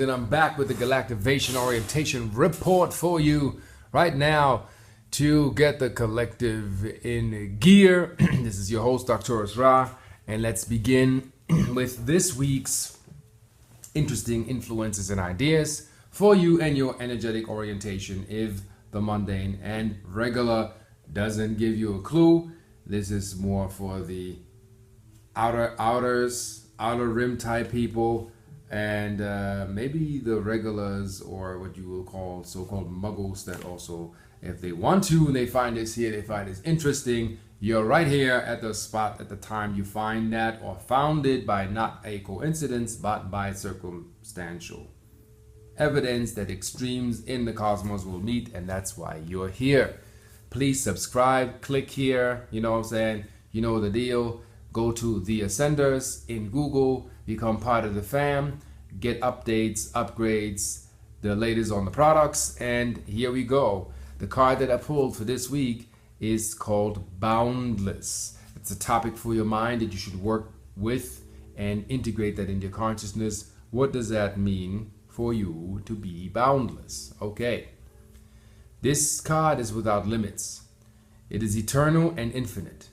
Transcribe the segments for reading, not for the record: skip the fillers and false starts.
and I'm back with the Galactivation orientation report for you right now to get the collective in gear. This is your host, Arcturian Ra, and let's begin with this week's interesting influences and ideas for you and your energetic orientation. If the mundane and regular doesn't give you a clue, this is more for the outer rim type people, and maybe the regulars, or what you will call so-called muggles, that also, if they want to and they find this here, they find this interesting, you're right here at the spot at the time you find that, or found it by not a coincidence but by circumstantial evidence that extremes in the cosmos will meet, and that's why you're here. Please subscribe, click here, you know what I'm saying, you know the deal. Go to the Azenders in Google, become part of the fam, get updates, upgrades, the latest on the products, and here we go. The card that I pulled for this week is called Boundless. It's a topic for your mind that you should work with and integrate that into your consciousness. What does that mean for you to be boundless? Okay. This card is without limits. It is eternal and infinite.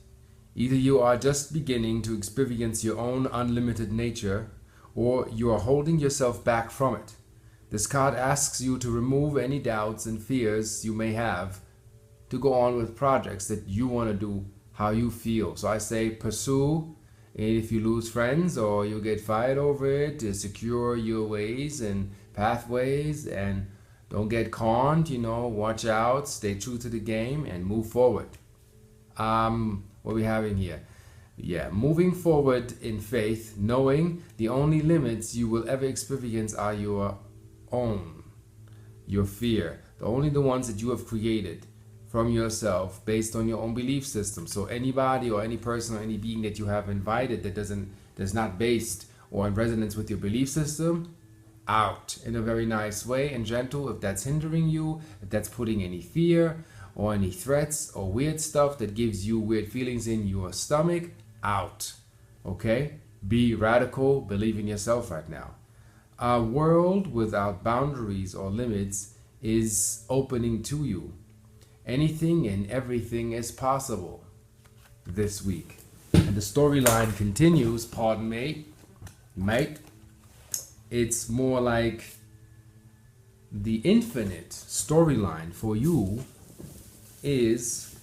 Either you are just beginning to experience your own unlimited nature, or you are holding yourself back from it. This card asks you to remove any doubts and fears you may have to go on with projects that you want to do how you feel. So I say pursue, and if you lose friends or you get fired over it, to secure your ways and pathways, and don't get conned, watch out, stay true to the game, and move forward. What we having here? Yeah, moving forward in faith, knowing the only limits you will ever experience are your own, your fear, the ones that you have created from yourself based on your own belief system. So anybody or any person or any being that you have invited that that's not based or in resonance with your belief system, out in a very nice way and gentle. If that's hindering you, if that's putting any fear or any threats or weird stuff that gives you weird feelings in your stomach, out. Okay? Be radical, believe in yourself right now. A world without boundaries or limits is opening to you. Anything and everything is possible this week. And the storyline continues, pardon me, mate. It's more like the infinite storyline for you is,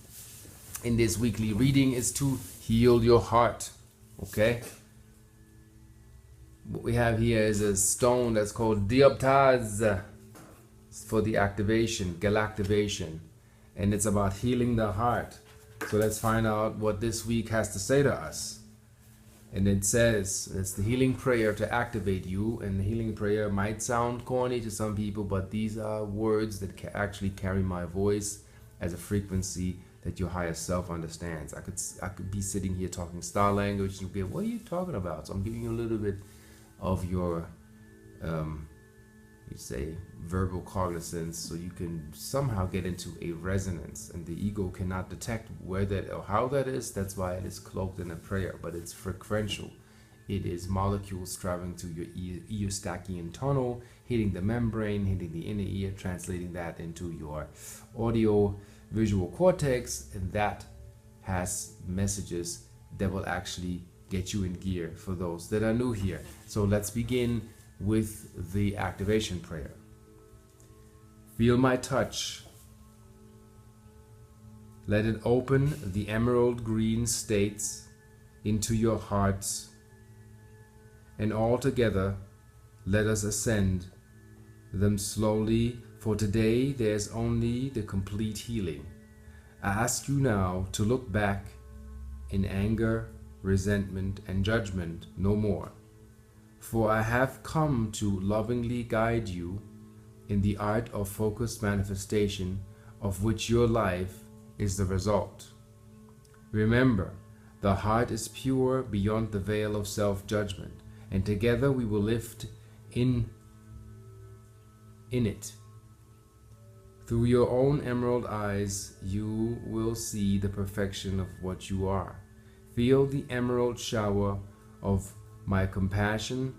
in this weekly reading, is to heal your heart. Okay? What we have here is a stone that's called Dioptaz for the activation, Galactivation. And it's about healing the heart. So let's find out what this week has to say to us. And it says, it's the healing prayer to activate you. And the healing prayer might sound corny to some people, but these are words that actually carry my voice as a frequency that your higher self understands. I could be sitting here talking star language and go, what are you talking about? So I'm giving you a little bit of your you say verbal cognizance, so you can somehow get into a resonance, and the ego cannot detect where that or how that is. That's why it is cloaked in a prayer, but it's frequential. It is molecules traveling to your Eustachian tunnel, hitting the membrane, hitting the inner ear, translating that into your audio visual cortex, and that has messages that will actually get you in gear for those that are new here. So let's begin with the activation prayer. Feel my touch. Let it open the emerald green states into your hearts, and all together let us ascend them slowly, for today there's only the complete healing. I ask you now to look back in anger, resentment, and judgment no more. For I have come to lovingly guide you in the art of focused manifestation, of which your life is the result. Remember, the heart is pure beyond the veil of self-judgment, and together we will lift in it. Through your own emerald eyes, you will see the perfection of what you are. Feel the emerald shower of my compassion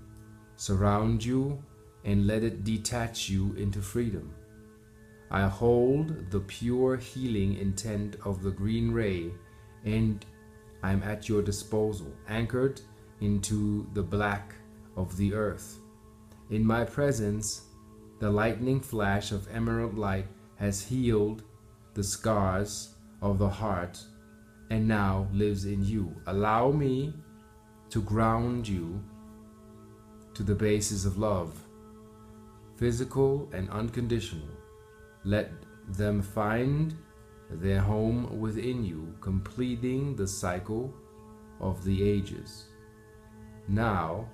surround you and let it detach you into freedom. I hold the pure healing intent of the green ray, and I'm at your disposal, anchored into the black of the earth. In my presence, the lightning flash of emerald light has healed the scars of the heart and now lives in you. Allow me to ground you to the basis of love, physical and unconditional. Let them find their home within you, completing the cycle of the ages. Now,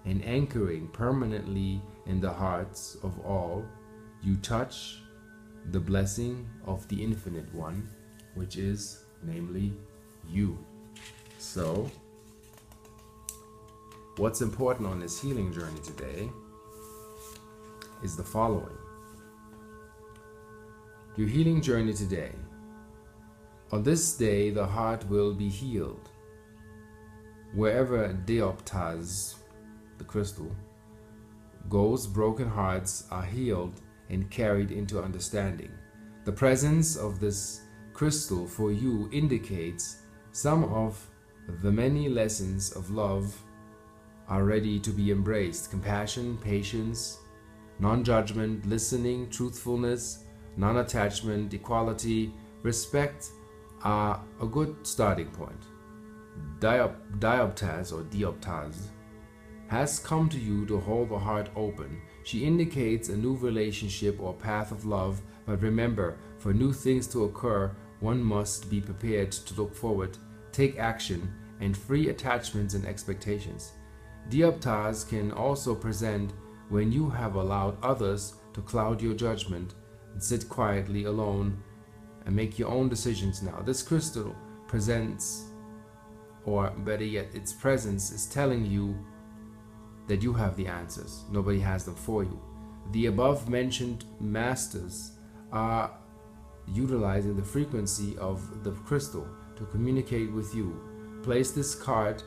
and anchoring permanently in the hearts of all, you touch the blessing of the Infinite One, which is, namely, you. So, what's important on this healing journey today is the following. Your healing journey today. On this day, the heart will be healed. Wherever Deoptaz, the crystal, goes, broken hearts are healed and carried into understanding. The presence of this crystal for you indicates some of the many lessons of love are ready to be embraced. Compassion, patience, non-judgment, listening, truthfulness, non-attachment, equality, respect are a good starting point. Dioptaz or Dioptaz has come to you to hold the heart open. She indicates a new relationship or path of love, but remember, for new things to occur, one must be prepared to look forward, take action, and free attachments and expectations. Dioptaz can also present when you have allowed others to cloud your judgment and sit quietly alone and make your own decisions now. This crystal presents, or better yet, its presence is telling you that you have the answers. Nobody has them for you. The above mentioned masters are utilizing the frequency of the crystal to communicate with you. Place this card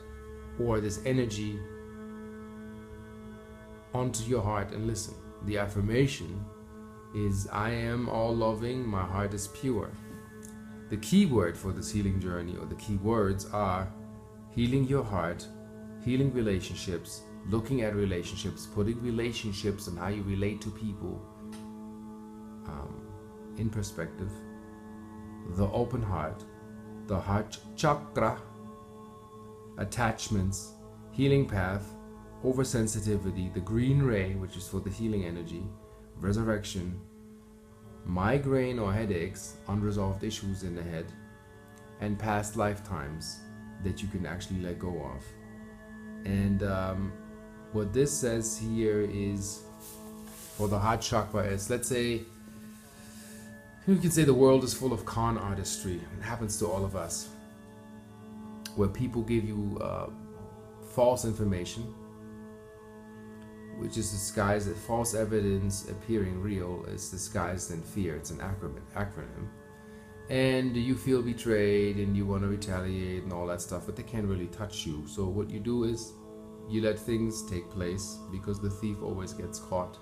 or this energy onto your heart and listen. The affirmation is, I am all loving, my heart is pure. The key word for this healing journey, or the key words, are healing your heart, healing relationships, looking at relationships, putting relationships and how you relate to people in perspective, the open heart, the heart chakra, attachments, healing path, oversensitivity, the green ray, which is for the healing energy, resurrection, migraine or headaches, unresolved issues in the head, and past lifetimes that you can actually let go of. And what this says here is, for the heart chakra is, let's say, you can say the world is full of con artistry. It happens to all of us, where people give you false information, which is disguised as false evidence appearing real, is disguised in fear. It's an acronym. And you feel betrayed and you want to retaliate and all that stuff, but they can't really touch you. So what you do is you let things take place, because the thief always gets caught.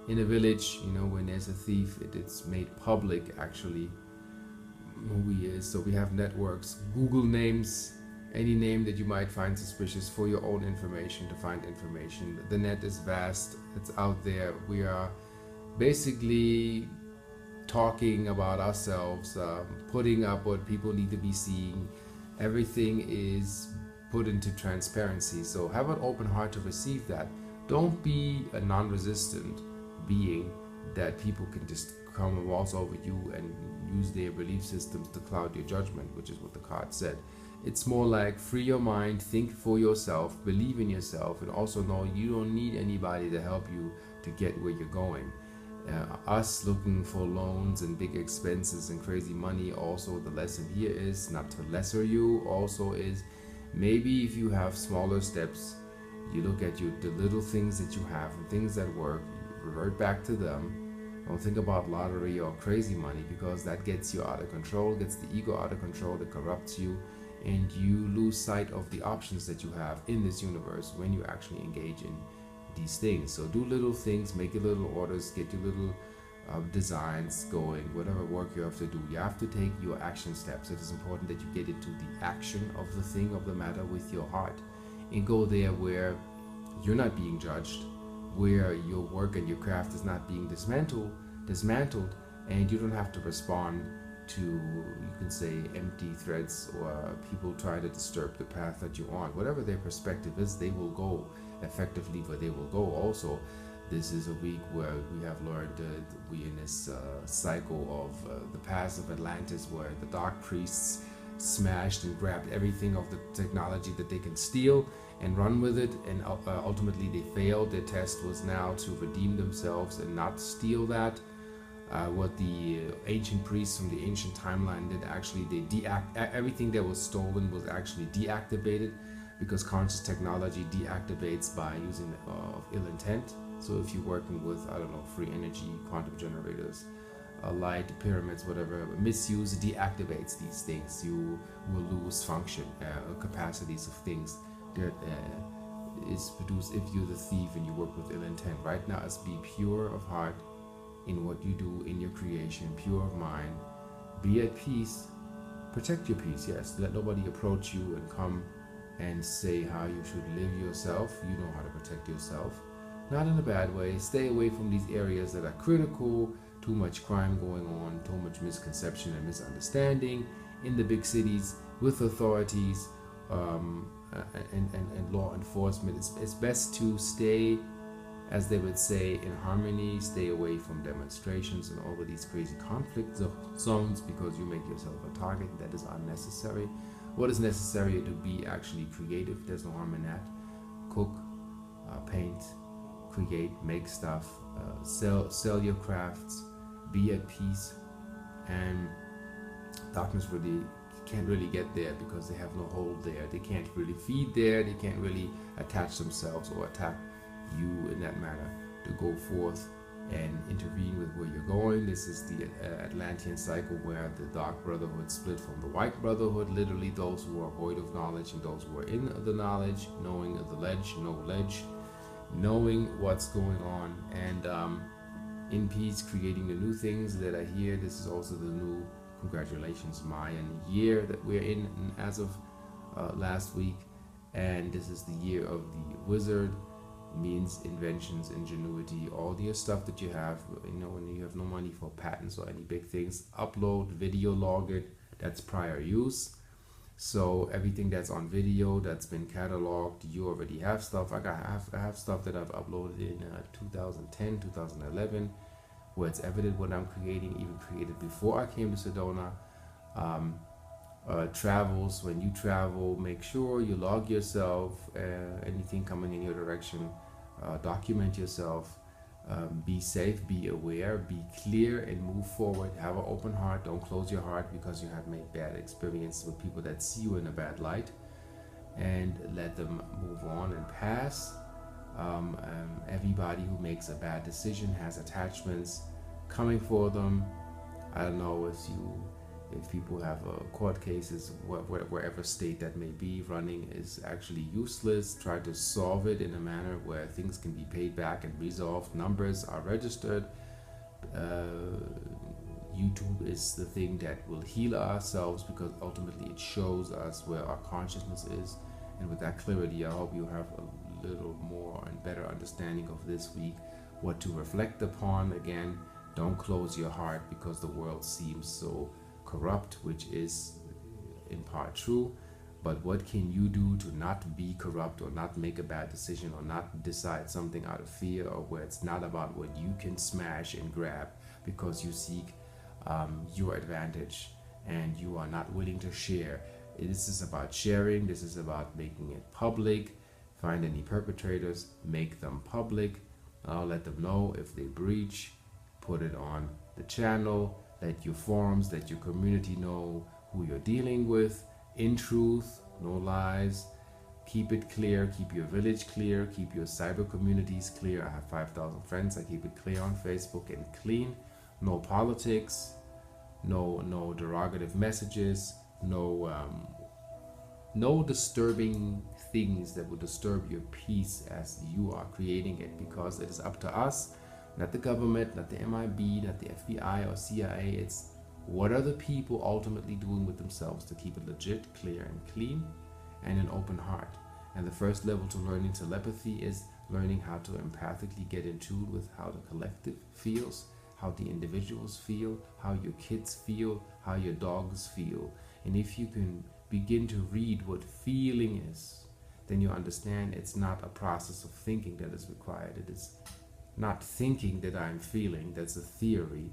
In a village, you know, when there's a thief, it's made public actually who he is. So we have networks, Google names, any name that you might find suspicious for your own information, to find information. The net is vast, it's out there. We are basically talking about ourselves, putting up what people need to be seeing. Everything is put into transparency, so have an open heart to receive that. Don't be a non-resistant being that people can just come and waltz over you and use their belief systems to cloud your judgment, which is what the card said. It's more like, free your mind, think for yourself, believe in yourself, and also know you don't need anybody to help you to get where you're going. Us looking for loans and big expenses and crazy money, also the lesson here is not to lesser you, also is maybe if you have smaller steps, you look at the little things that you have and things that work, you revert back to them. Don't think about lottery or crazy money, because that gets you out of control, gets the ego out of control, that corrupts you, and you lose sight of the options that you have in this universe when you actually engage in these things. So do little things, make your little orders, get your little designs going, whatever work you have to do. You have to take your action steps. It is important that you get into the action of the thing, of the matter, with your heart, and go there where you're not being judged, where your work and your craft is not being dismantled, and you don't have to respond to, you can say, empty threats or people trying to disturb the path that you're on. Whatever their perspective is, they will go effectively where they will go. Also, this is a week where we have learned that we in this cycle of the past of Atlantis, where the dark priests smashed and grabbed everything of the technology that they can steal and run with it, and ultimately they failed. Their test was now to redeem themselves and not steal that. What the ancient priests from the ancient timeline did, actually they everything that was stolen was actually deactivated, because conscious technology deactivates by using ill intent. So if you're working with, I don't know, free energy, quantum generators, light, pyramids, whatever, misuse deactivates these things. You will lose function, capacities of things that is produced if you're the thief and you work with ill intent. Right now, is be pure of heart in what you do in your creation, pure of mind, be at peace, protect your peace. Yes, let nobody approach you and come and say how you should live yourself. You know how to protect yourself, not in a bad way. Stay away from these areas that are critical. Too much crime going on, too much misconception and misunderstanding in the big cities with authorities and law enforcement. It's best to stay, as they would say, in harmony. Stay away from demonstrations and all of these crazy conflict zones, because you make yourself a target that is unnecessary. What is necessary to be actually creative? There's no harm in that. Cook, paint, create, make stuff, sell your crafts, be at peace. And darkness really can't really get there, because they have no hold there. They can't really feed there. They can't really attach themselves or attack you in that manner to go forth and intervene with where you're going. This is the Atlantean cycle, where the Dark Brotherhood split from the White Brotherhood. Literally, those who are void of knowledge and those who are in the knowledge, knowing the ledge, no ledge, knowing what's going on, and in peace, creating the new things that are here. This is also the new, congratulations, Mayan year that we're in as of last week, and this is the year of the wizard. Means inventions, ingenuity, all the stuff that you have. You know, when you have no money for patents or any big things, upload, video log it. That's prior use. So everything that's on video, that's been cataloged, you already have stuff. I have stuff that I've uploaded in 2010, 2011, where it's evident what I'm creating, even created before I came to Sedona. Travels, when you travel, make sure you log yourself, anything coming in your direction, document yourself, be safe, be aware, be clear, and move forward. Have an open heart. Don't close your heart because you have made bad experiences with people that see you in a bad light, and let them move on and pass. Everybody who makes a bad decision has attachments coming for them. I don't know if people have court cases, wherever state that may be, running is actually useless. Try to solve it in a manner where things can be paid back and resolved. Numbers are registered. YouTube is the thing that will heal ourselves, because ultimately it shows us where our consciousness is. And with that clarity, I hope you have a little more and better understanding of this week, what to reflect upon. Again, don't close your heart, because the world seems so corrupt, which is in part true. But what can you do to not be corrupt, or not make a bad decision, or not decide something out of fear, or where it's not about what you can smash and grab because you seek your advantage and you are not willing to share? This is about sharing. This is about making it public. Find any perpetrators, make them public. Let them know if they breach. Put it on the channel. Let your forums, let your community know who you're dealing with. In truth, no lies. Keep it clear. Keep your village clear. Keep your cyber communities clear. I have 5,000 friends. I keep it clear on Facebook and clean. No politics. No derogative messages. No no disturbing things that will disturb your peace as you are creating it, because it is up to us, not the government, not the MIB, not the FBI or CIA. It's what are the people ultimately doing with themselves to keep it legit, clear, and clean, and an open heart. And the first level to learning telepathy is learning how to empathically get in tune with how the collective feels, how the individuals feel, how your kids feel, how your dogs feel. And if you can begin to read what feeling is, then you understand it's not a process of thinking that is required. It is not thinking that I'm feeling, that's a theory.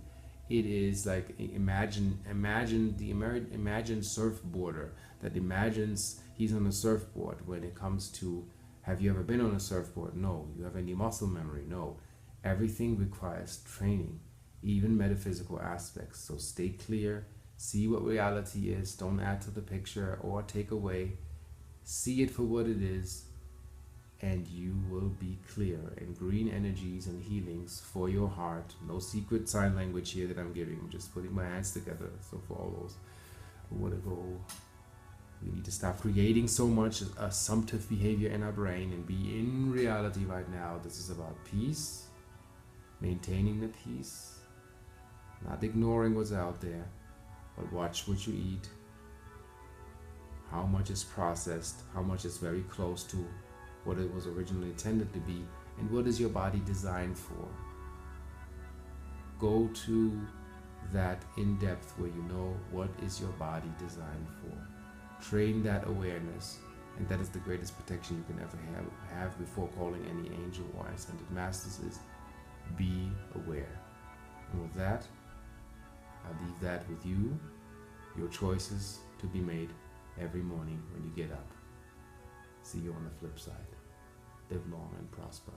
It is like imagine surfboarder that imagines he's on a surfboard. When it comes to, have you ever been on a surfboard? No. You have any muscle memory? No. Everything requires training, even metaphysical aspects. So stay clear, see what reality is, don't add to the picture or take away. See it for what it is, and you will be clear. And green energies and healings for your heart. No secret sign language here that I'm giving. I'm just putting my hands together. So for all those who want to go, we need to stop creating so much assumptive behavior in our brain and be in reality right now. This is about peace, maintaining the peace, not ignoring what's out there, but watch what you eat, how much is processed, how much is very close to what it was originally intended to be, and what is your body designed for. Go to that in depth where you know what is your body designed for. Train that awareness, and that is the greatest protection you can ever have before calling any angel or ascended masters, is be aware. And with that, I'll leave that with you, your choices to be made every morning when you get up. See you on the flip side. Live long and prosper.